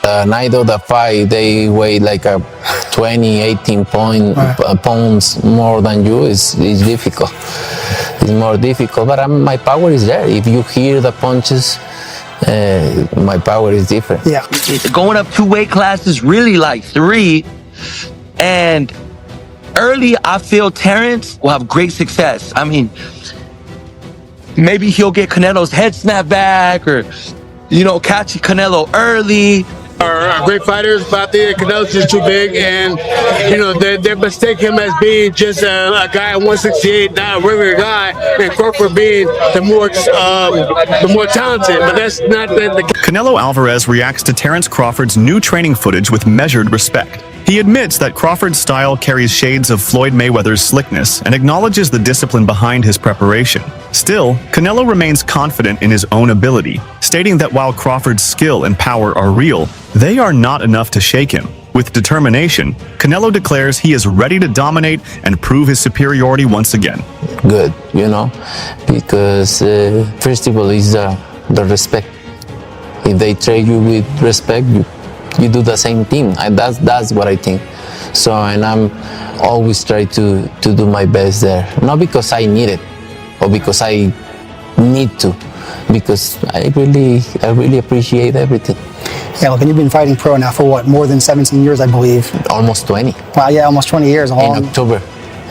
The night of the fight, they weigh like a 20, 18 pounds more than you. It's difficult. It's more difficult, but my power is there. If you hear the punches, my power is different. Yeah. Going up 2 weight classes, really like 3. And early, I feel Terence will have great success. I mean, maybe he'll get Canelo's head snapped back or, catch Canelo early. Are great fighters, but I think Canelo's just too big, and they mistake him as being just a guy at 168, not a regular guy, and Crawford being the more talented. But that's not the Canelo Alvarez reacts to Terence Crawford's new training footage with measured respect. He admits that Crawford's style carries shades of Floyd Mayweather's slickness and acknowledges the discipline behind his preparation. Still, Canelo remains confident in his own ability, stating that while Crawford's skill and power are real, they are not enough to shake him. With determination, Canelo declares he is ready to dominate and prove his superiority once again. Good, because first of all is the respect. If they treat you with respect, you do the same thing. That's what I think. So, and I'm always try to do my best there. Not because I need it or because I need to, because I really appreciate everything. Yeah, look, and you've been fighting pro now for what, more than 17 years, I believe? Almost 20. Wow, yeah, almost 20 years. In October.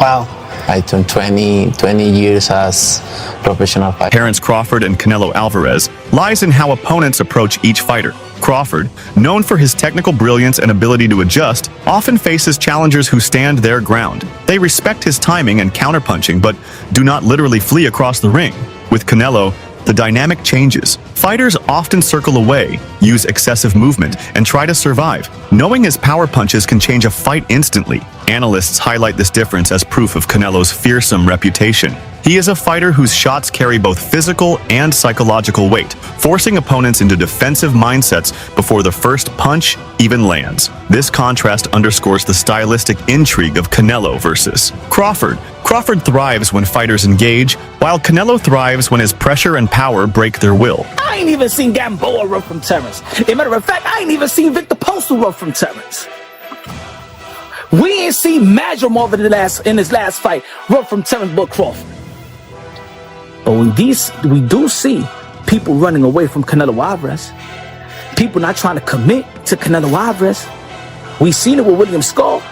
Wow. I turned 20 years as professional fighter. Terence Crawford and Canelo Alvarez lies in how opponents approach each fighter. Crawford, known for his technical brilliance and ability to adjust, often faces challengers who stand their ground. They respect his timing and counterpunching, but do not literally flee across the ring. With Canelo, the dynamic changes. Fighters often circle away, use excessive movement, and try to survive, knowing his power punches can change a fight instantly. Analysts highlight this difference as proof of Canelo's fearsome reputation. He is a fighter whose shots carry both physical and psychological weight, forcing opponents into defensive mindsets before the first punch even lands. This contrast underscores the stylistic intrigue of Canelo versus Crawford. Crawford thrives when fighters engage, while Canelo thrives when his pressure and power break their will. I ain't even seen Gamboa run from Terence. As a matter of fact, I ain't even seen Victor Postal run from Terence. We ain't seen Madrimov in his last fight run from Terence Crawford. But we do see people running away from Canelo Alvarez. People not trying to commit to Canelo Alvarez. We seen it with William Skull.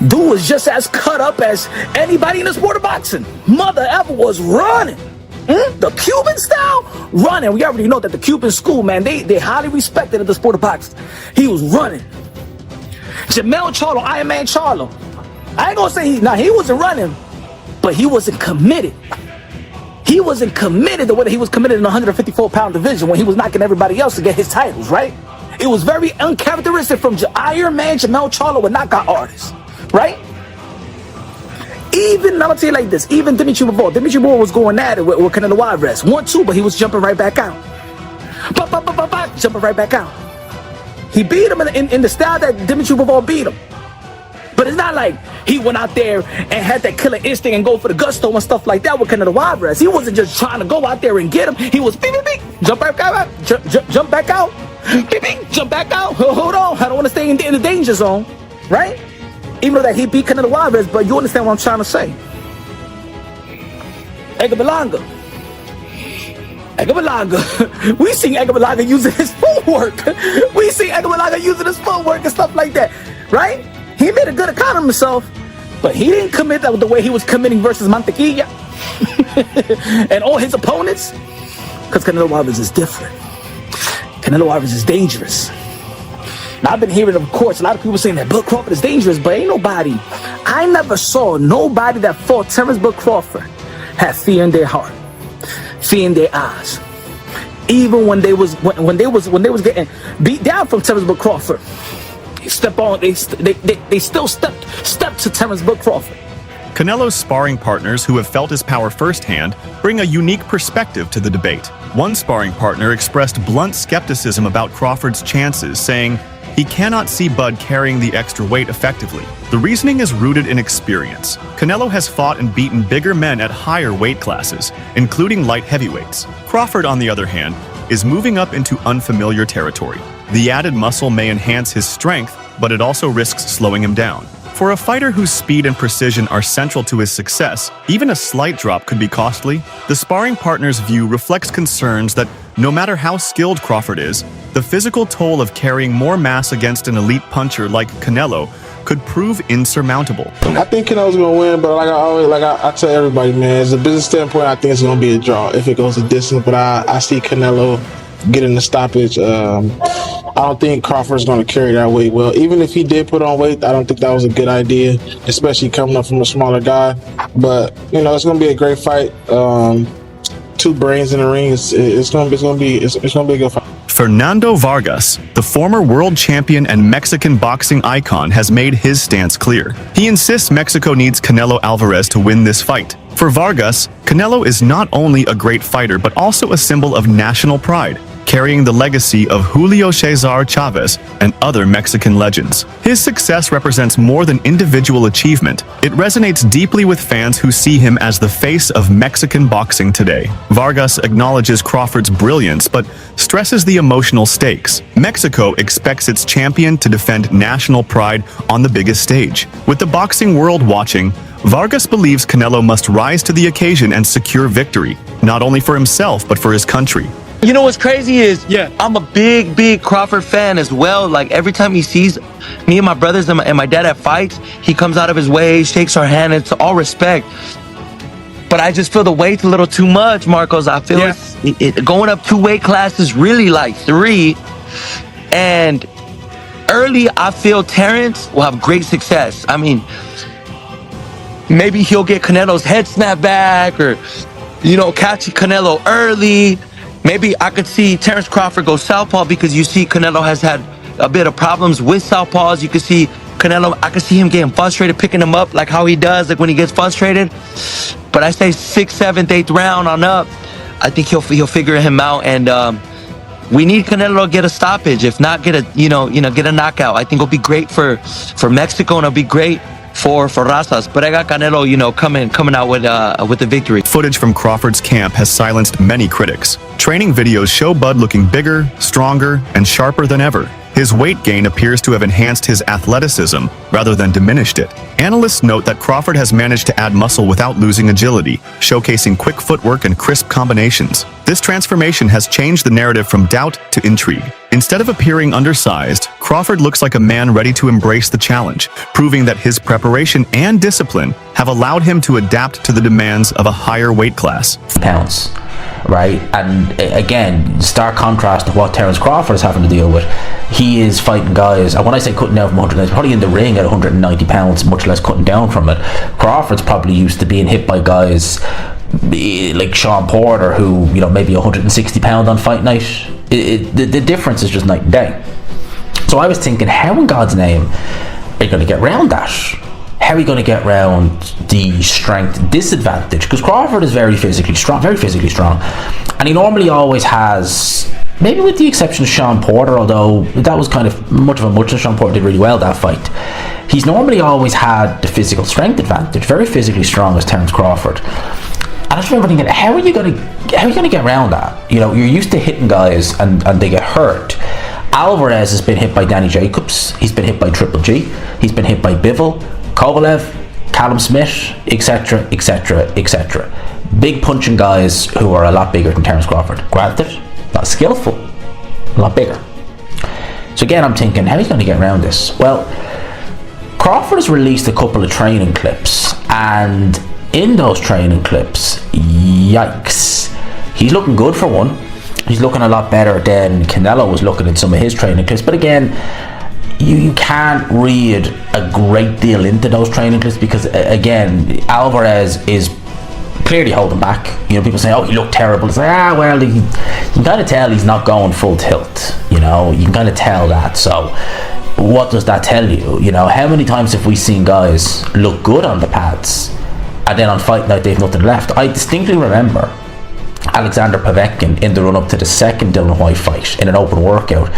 Dude was just as cut up as anybody in the sport of boxing. Mother ever was running. The Cuban style, running. We already know that the Cuban school, man, they highly respected in the sport of boxing. He was running. Jamel Charlo, Iron Man Charlo. I ain't gonna say he wasn't running, but he wasn't committed. He wasn't committed the way that he was committed in the 154-pound division when he was knocking everybody else to get his titles, right? It was very uncharacteristic from Iron Man Jamel Charlo, a knockout artist, right? Even, I'm gonna tell you like this, even Dimitri Bivol was going at it with Canelo Alvarez. 1-2, but he was jumping right back out. Jumping right back out. He beat him in the style that Dimitri Bivol beat him. But it's not like he went out there and had that killer instinct and go for the gusto and stuff like that with Canelo Alvarez. He wasn't just trying to go out there and get him. He was beep, beep, beep, jump back out, jump back out, beep, beep, jump back out. Hold on, I don't want to stay in the danger zone, right? Even though that he beat Canelo Alvarez, but you understand what I'm trying to say. Edgar Berlanga. We seen Edgar Berlanga using his footwork. We see Edgar Berlanga using his footwork and stuff like that, right? He made a good account of himself, but he didn't commit that the way he was committing versus Mantequilla and all his opponents, because Canelo Alvarez is different. Canelo Alvarez is dangerous. Now, I've been hearing, of course, a lot of people saying that Bud Crawford is dangerous, but ain't nobody. I never saw nobody that fought Terence Bud Crawford have fear in their heart, fear in their eyes. Even when they was getting beat down from Terence Bud Crawford, they still stepped to Terence Bud Crawford. Canelo's sparring partners who have felt his power firsthand bring a unique perspective to the debate. One sparring partner expressed blunt skepticism about Crawford's chances, saying he cannot see Bud carrying the extra weight effectively. The reasoning is rooted in experience. Canelo has fought and beaten bigger men at higher weight classes, including light heavyweights. Crawford, on the other hand, is moving up into unfamiliar territory. The added muscle may enhance his strength, but it also risks slowing him down. For a fighter whose speed and precision are central to his success, even a slight drop could be costly. The sparring partner's view reflects concerns that no matter how skilled Crawford is, the physical toll of carrying more mass against an elite puncher like Canelo could prove insurmountable. I think Canelo's gonna win, but I tell everybody, man, as a business standpoint, I think it's gonna be a draw if it goes the distance. But I see Canelo getting the stoppage. I don't think Crawford's going to carry that weight well. Even if he did put on weight, I don't think that was a good idea, especially coming up from a smaller guy. But it's going to be a great fight. Two brains in the ring. It's going to be a good fight. Fernando Vargas, the former world champion and Mexican boxing icon, has made his stance clear. He insists Mexico needs Canelo Alvarez to win this fight. For Vargas, Canelo is not only a great fighter, but also a symbol of national pride, carrying the legacy of Julio Cesar Chavez and other Mexican legends. His success represents more than individual achievement. It resonates deeply with fans who see him as the face of Mexican boxing today. Vargas acknowledges Crawford's brilliance, but stresses the emotional stakes. Mexico expects its champion to defend national pride on the biggest stage. With the boxing world watching, Vargas believes Canelo must rise to the occasion and secure victory, not only for himself, but for his country. You know what's crazy is, I'm a big Crawford fan as well. Like, every time he sees me and my brothers and my dad at fights, he comes out of his way, shakes our hand. It's all respect. But I just feel the weight's a little too much, Marcos. I feel it going up 2 weight classes, really like 3. And early, I feel Terence will have great success. I mean, maybe he'll get Canelo's head snapped back, or, catch Canelo early. Maybe I could see Terence Crawford go southpaw, because you see Canelo has had a bit of problems with southpaws. You could see Canelo, I could see him getting frustrated, picking him up like how he does, like when he gets frustrated. But I say 6th, 7th, 8th round on up, I think he'll figure him out. And we need Canelo to get a stoppage, if not get a get a knockout. I think it'll be great for Mexico, and it'll be great for Razas. But I got Canelo, coming out with the victory. Footage from Crawford's camp has silenced many critics. Training videos show Bud looking bigger, stronger, and sharper than ever. His weight gain appears to have enhanced his athleticism rather than diminished it. Analysts note that Crawford has managed to add muscle without losing agility, showcasing quick footwork and crisp combinations. This transformation has changed the narrative from doubt to intrigue. Instead of appearing undersized, Crawford looks like a man ready to embrace the challenge, proving that his preparation and discipline have allowed him to adapt to the demands of a higher weight class. Pounds, right? And again, stark contrast to what Terence Crawford is having to deal with. He is fighting guys, and when I say cutting down from 190, probably in the ring at 190 pounds, much less cutting down from it. Crawford's probably used to being hit by guys like Sean Porter, who, maybe 160 pound on fight night. The difference is just night and day. So I was thinking, how in God's name are you going to get around that? How are you going to get around the strength disadvantage? Because Crawford is very physically strong, and he normally always has, maybe with the exception of Sean Porter, although that was kind of much of a muchness. Sean Porter did really well that fight. He's normally always had the physical strength advantage, very physically strong as Terence Crawford. And I just remember thinking, how are you going to get around that? You're used to hitting guys and they get hurt. Alvarez has been hit by Danny Jacobs. He's been hit by Triple G. He's been hit by Bivol, Kovalev, Callum Smith, etc., etc., etc. Big punching guys who are a lot bigger than Terence Crawford. Granted, not skillful, a lot bigger. So again, I'm thinking, how are you going to get around this? Well, Crawford has released a couple of training clips, and in those training clips, yikes, he's looking good for one. He's looking a lot better than Canelo was looking in some of his training clips. But again, you can't read a great deal into those training clips, because again, Alvarez is clearly holding back. People say, oh, he looked terrible. It's like, well, you can kind of tell he's not going full tilt. You can kind of tell that. So what does that tell you? How many times have we seen guys look good on the pads, and then on fight night they've nothing left? I distinctly remember Alexander Povetkin in the run-up to the second Dylan White fight in an open workout.